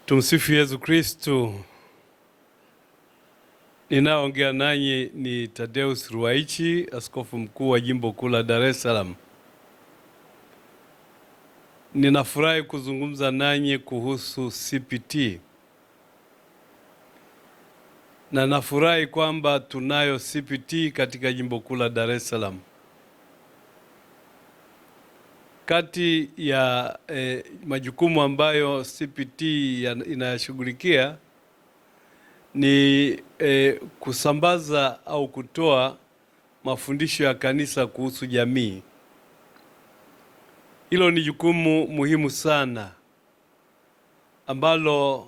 Tumsifu Yesu Kristo. Ninaongea nanyi ni Tadeus Ruwaichi, askofu mkuu wa Jimbo Kuu la Dar es Salaam. Ninafurahi kuzungumza nanyi kuhusu CPT. Na nafurahi kwamba tunayo CPT katika Jimbo Kuu la Dar es Salaam. Kati ya majukumu ambayo CPT inayashughulikia ni kusambaza au kutoa mafundisho ya kanisa kuhusu jamii. Hilo ni jukumu muhimu sana ambalo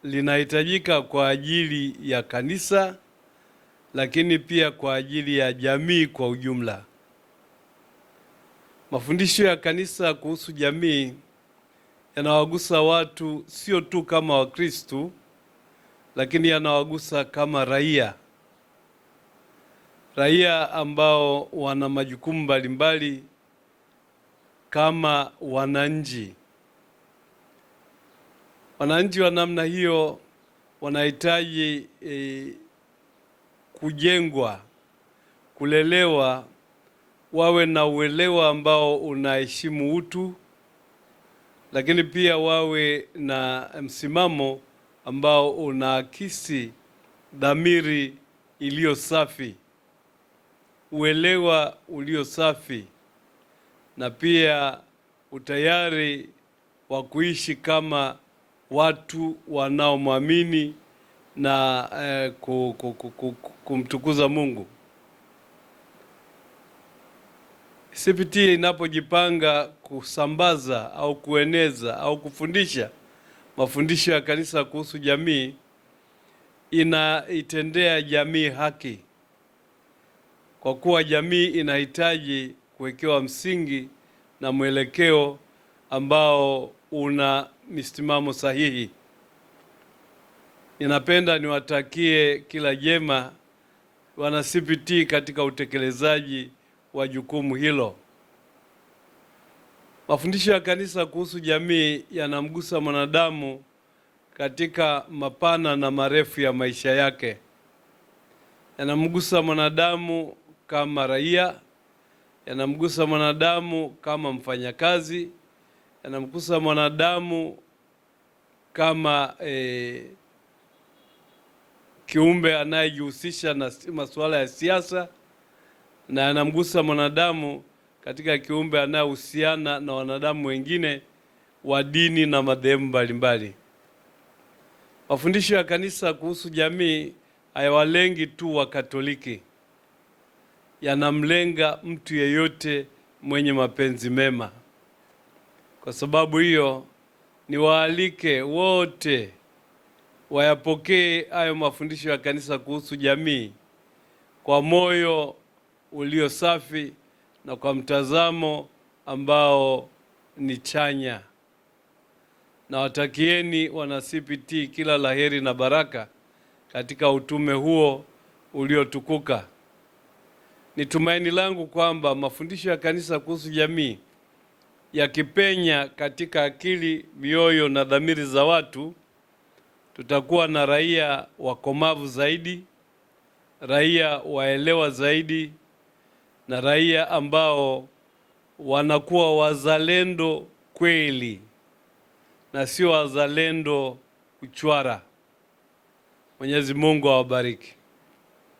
linahitajika kwa ajili ya kanisa, lakini pia kwa ajili ya jamii kwa ujumla. Mafundisho ya kanisa kuhusu jamii yanawagusa watu sio tu kama Wakristo, lakini yanawagusa kama raia. Raia ambao wana majukumu mbalimbali kama wananchi. Wananchi wa namna hiyo wanahitaji kujengwa, kulelewa, wawe na uelewa ambao unaheshimu utu, lakini pia wawe na msimamo ambao unaakisi dhamiri iliyo safi, uelewa ulio safi, na pia utayari wa kuishi kama watu wanaomwamini na kumtukuza Mungu. CPT inapojipanga kusambaza au kueneza au kufundisha mafundisho ya kanisa kuhusu jamii, inaitendea jamii haki, kwa kuwa jamii inahitaji kuwekewa msingi na mwelekeo ambao una misimamo sahihi. Ninapenda niwatakie kila jema wana CPT katika utekelezaji wa jukumu hilo. Mafundisho ya kanisa kuhusu jamii yanamgusa mwanadamu katika mapana na marefu ya maisha yake. Yanamgusa mwanadamu kama raia, yanamgusa mwanadamu kama mfanyakazi, yanamgusa mwanadamu kama kiumbe anayejihusisha na masuala ya siasa, na yanamgusa mwanadamu katika kiumbe anayehusiana na wanadamu wengine wa dini na madhehebu mbalimbali. Mafundisho ya kanisa kuhusu jamii hayawalengi tu Wakatoliki, yanamlenga mtu yeyote mwenye mapenzi mema. Kwa sababu hiyo, niwaalike wote wayapokee hayo mafundisho ya kanisa kuhusu jamii kwa moyo ulio safi na kwa mtazamo ambao ni chanya. Na watakieni wana CPT kila laheri na baraka katika utume huo uliotukuka. Ni tumaini langu kwamba mafundisho ya kanisa kuhusu jamii yakipenya katika akili, mioyo na dhamiri za watu, tutakuwa na raia wakomavu zaidi, raia waelewa zaidi, na raia ambao wanakuwa wazalendo kweli na sio wazalendo uchwara. Mwenyezi Mungu awabariki.